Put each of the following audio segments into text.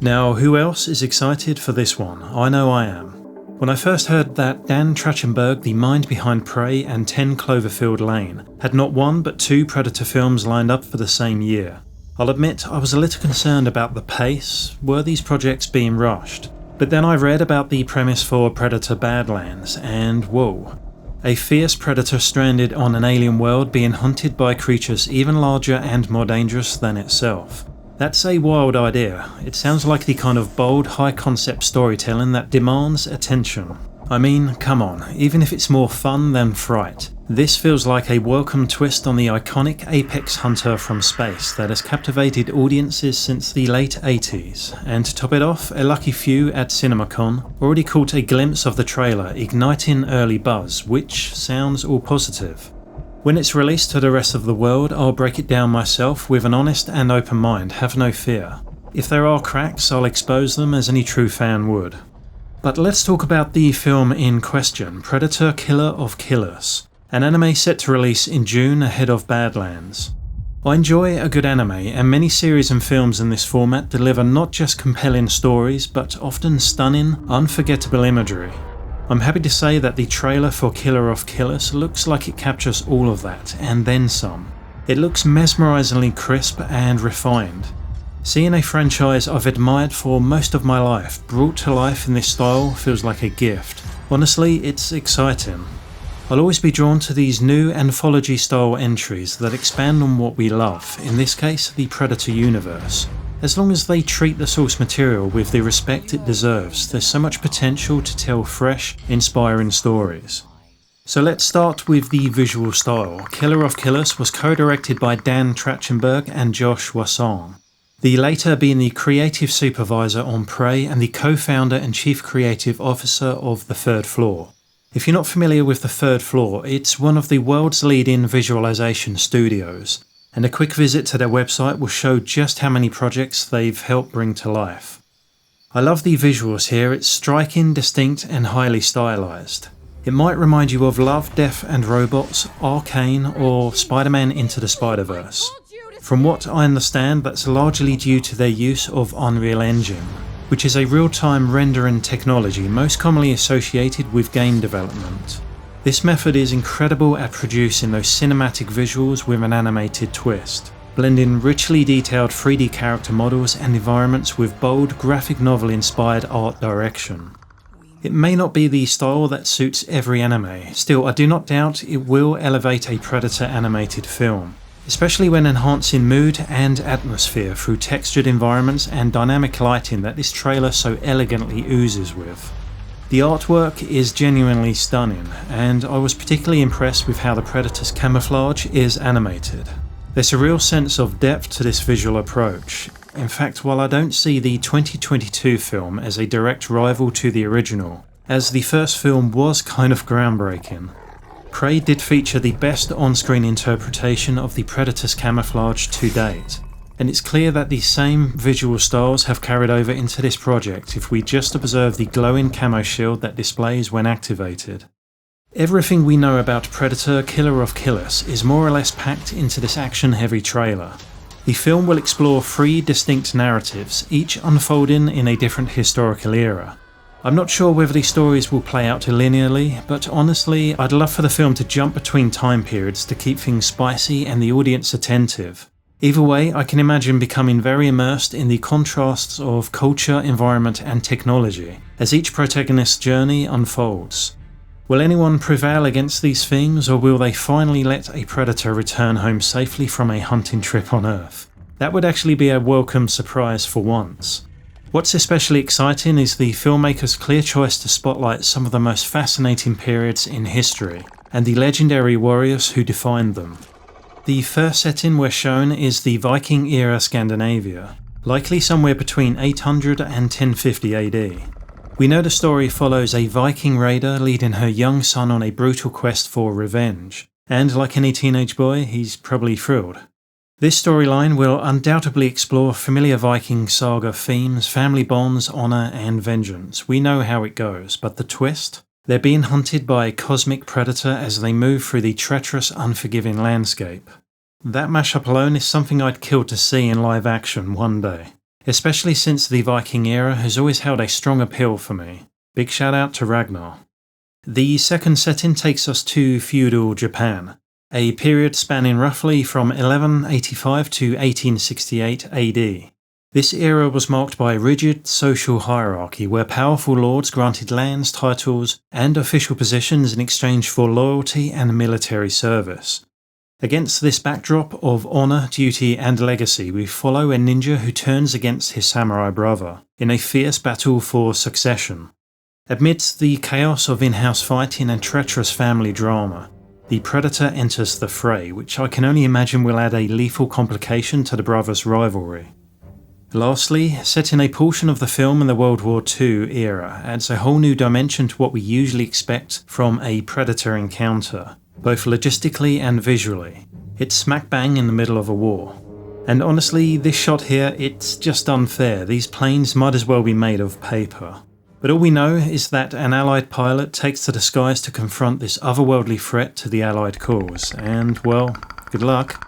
Now, who else is excited for this one? I know I am. When I first heard that Dan Trachtenberg, the mind behind Prey and 10 Cloverfield Lane, had not one but two Predator films lined up for the same year, I'll admit I was a little concerned about the pace. Were these projects being rushed? But then I read about the premise for Predator Badlands, and whoa. A fierce predator stranded on an alien world being hunted by creatures even larger and more dangerous than itself. That's a wild idea. It sounds like the kind of bold, high-concept storytelling that demands attention. I mean, come on, even if it's more fun than fright, this feels like a welcome twist on the iconic apex hunter from space that has captivated audiences since the late 80s, and to top it off, a lucky few at CinemaCon already caught a glimpse of the trailer, igniting early buzz, which sounds all positive. When it's released to the rest of the world, I'll break it down myself with an honest and open mind, have no fear. If there are cracks, I'll expose them as any true fan would. But let's talk about the film in question, Predator Killer of Killers, an anime set to release in June ahead of Badlands. I enjoy a good anime, and many series and films in this format deliver not just compelling stories, but often stunning, unforgettable imagery. I'm happy to say that the trailer for Killer of Killers looks like it captures all of that, and then some. It looks mesmerizingly crisp and refined. Seeing a franchise I've admired for most of my life brought to life in this style feels like a gift. Honestly, it's exciting. I'll always be drawn to these new anthology-style entries that expand on what we love, in this case the Predator universe. As long as they treat the source material with the respect it deserves, there's so much potential to tell fresh, inspiring stories. So let's start with the visual style. Killer of Killers was co-directed by Dan Trachtenberg and Josh Wassung, the latter being the creative supervisor on Prey and the co-founder and chief creative officer of The Third Floor. If you're not familiar with The Third Floor, it's one of the world's leading visualization studios, and a quick visit to their website will show just how many projects they've helped bring to life. I love the visuals here, it's striking, distinct and highly stylized. It might remind you of Love, Death and Robots, Arcane or Spider-Man Into the Spider-Verse. From what I understand, that's largely due to their use of Unreal Engine, which is a real-time rendering technology most commonly associated with game development. This method is incredible at producing those cinematic visuals with an animated twist, blending richly detailed 3D character models and environments with bold graphic novel-inspired art direction. It may not be the style that suits every anime, still I do not doubt it will elevate a Predator animated film, especially when enhancing mood and atmosphere through textured environments and dynamic lighting that this trailer so elegantly oozes with. The artwork is genuinely stunning, and I was particularly impressed with how the Predator's camouflage is animated. There's a real sense of depth to this visual approach. In fact, while I don't see the 2022 film as a direct rival to the original, as the first film was kind of groundbreaking, Prey did feature the best on-screen interpretation of the Predator's camouflage to date, and it's clear that the same visual styles have carried over into this project if we just observe the glowing camo shield that displays when activated. Everything we know about Predator Killer of Killers is more or less packed into this action-heavy trailer. The film will explore three distinct narratives, each unfolding in a different historical era. I'm not sure whether these stories will play out linearly, but honestly, I'd love for the film to jump between time periods to keep things spicy and the audience attentive. Either way, I can imagine becoming very immersed in the contrasts of culture, environment and technology as each protagonist's journey unfolds. Will anyone prevail against these themes, or will they finally let a predator return home safely from a hunting trip on Earth? That would actually be a welcome surprise for once. What's especially exciting is the filmmaker's clear choice to spotlight some of the most fascinating periods in history, and the legendary warriors who defined them. The first setting we're shown is the Viking-era Scandinavia, likely somewhere between 800 and 1050 AD. We know the story follows a Viking raider leading her young son on a brutal quest for revenge, and like any teenage boy, he's probably thrilled. This storyline will undoubtedly explore familiar Viking saga themes, family bonds, honour and vengeance. We know how it goes, but the twist? They're being hunted by a cosmic predator as they move through the treacherous, unforgiving landscape. That mashup alone is something I'd kill to see in live action one day. especially since the Viking era has always held a strong appeal for me. Big shout out to Ragnar. The second setting takes us to feudal Japan, a period spanning roughly from 1185 to 1868 AD. This era was marked by a rigid social hierarchy where powerful lords granted lands, titles, and official positions in exchange for loyalty and military service. Against this backdrop of honour, duty, and legacy, we follow a ninja who turns against his samurai brother in a fierce battle for succession. Amidst the chaos of in-house fighting and treacherous family drama, the Predator enters the fray, which I can only imagine will add a lethal complication to the brothers' rivalry. Lastly, setting a portion of the film in the World War II era adds a whole new dimension to what we usually expect from a Predator encounter, both logistically and visually. It's smack bang in the middle of a war. And honestly, this shot here, it's just unfair. These planes might as well be made of paper. But all we know is that an Allied pilot takes to the skies to confront this otherworldly threat to the Allied cause, and, well, good luck.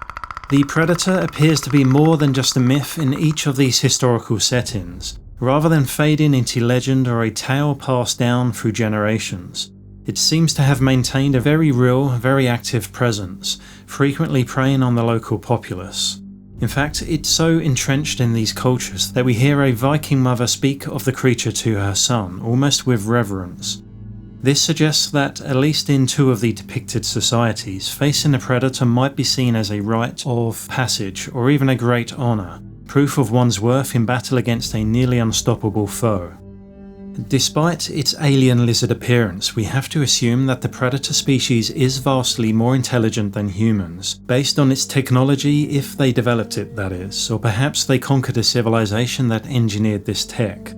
The Predator appears to be more than just a myth in each of these historical settings. Rather than fading into legend or a tale passed down through generations, it seems to have maintained a very real, very active presence, frequently preying on the local populace. In fact, it's so entrenched in these cultures that we hear a Viking mother speak of the creature to her son, almost with reverence. This suggests that, at least in two of the depicted societies, facing a predator might be seen as a rite of passage or even a great honour, proof of one's worth in battle against a nearly unstoppable foe. Despite its alien lizard appearance, we have to assume that the predator species is vastly more intelligent than humans, based on its technology if they developed it, that is, or perhaps they conquered a civilization that engineered this tech.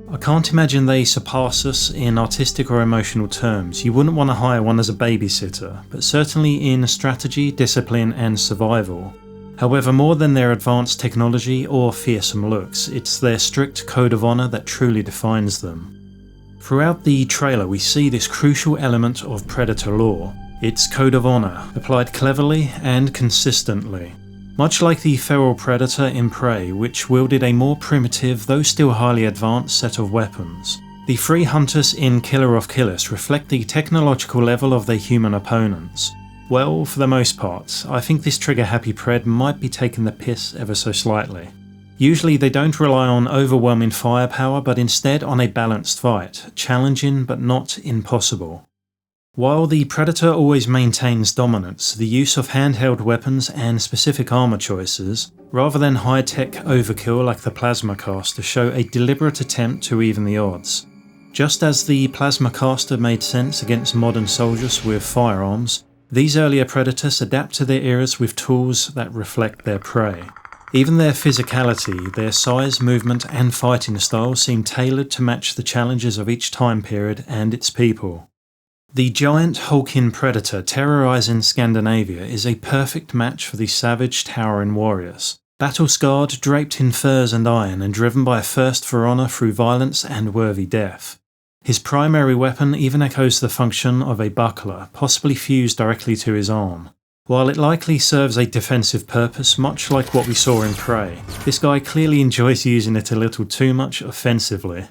I can't imagine they surpass us in artistic or emotional terms. You wouldn't want to hire one as a babysitter, but certainly in strategy, discipline and survival. However, more than their advanced technology or fearsome looks, it's their strict code of honour that truly defines them. Throughout the trailer we see this crucial element of Predator lore, its code of honour, applied cleverly and consistently. Much like the feral Predator in Prey, which wielded a more primitive, though still highly advanced set of weapons, the three hunters in Killer of Killers reflect the technological level of their human opponents. Well, for the most part, I think this trigger-happy pred might be taking the piss ever so slightly. Usually they don't rely on overwhelming firepower, but instead on a balanced fight, challenging but not impossible. While the Predator always maintains dominance, the use of handheld weapons and specific armour choices, rather than high-tech overkill like the Plasma Caster, show a deliberate attempt to even the odds. Just as the Plasma Caster made sense against modern soldiers with firearms, these earlier Predators adapt to their eras with tools that reflect their prey. Even their physicality, their size, movement and fighting style seem tailored to match the challenges of each time period and its people. The giant hulking Predator terrorising Scandinavia is a perfect match for the savage towering warriors. Battle-scarred, draped in furs and iron, and driven by a thirst for honour through violence and worthy death. His primary weapon even echoes the function of a buckler, possibly fused directly to his arm. While it likely serves a defensive purpose, much like what we saw in Prey, this guy clearly enjoys using it a little too much offensively.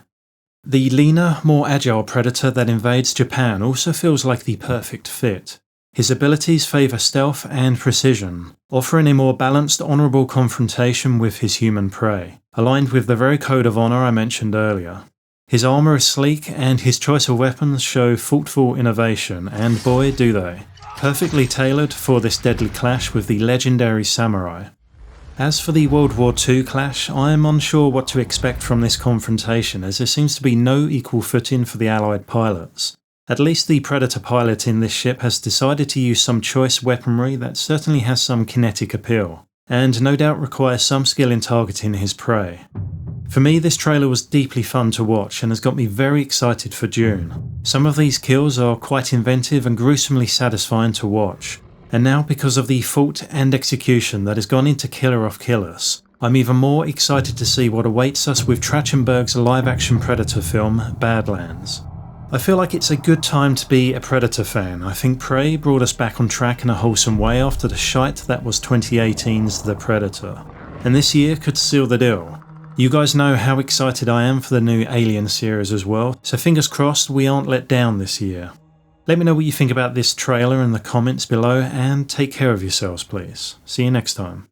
The leaner, more agile Predator that invades Japan also feels like the perfect fit. His abilities favour stealth and precision, offering a more balanced, honourable confrontation with his human prey, aligned with the very code of honour I mentioned earlier. His armour is sleek and his choice of weapons show thoughtful innovation, and boy do they. Perfectly tailored for this deadly clash with the legendary samurai. As for the World War II clash, I am unsure what to expect from this confrontation, as there seems to be no equal footing for the Allied pilots. At least the Predator pilot in this ship has decided to use some choice weaponry that certainly has some kinetic appeal, and no doubt requires some skill in targeting his prey. For me, this trailer was deeply fun to watch and has got me very excited for June. Some of these kills are quite inventive and gruesomely satisfying to watch. And now, because of the thought and execution that has gone into Killer of Killers, I'm even more excited to see what awaits us with Trachtenberg's live-action Predator film, Badlands. I feel like it's a good time to be a Predator fan. I think Prey brought us back on track in a wholesome way after the shite that was 2018's The Predator. And this year could seal the deal. You guys know how excited I am for the new Alien series as well, so fingers crossed we aren't let down this year. Let me know what you think about this trailer in the comments below, and take care of yourselves please. See you next time.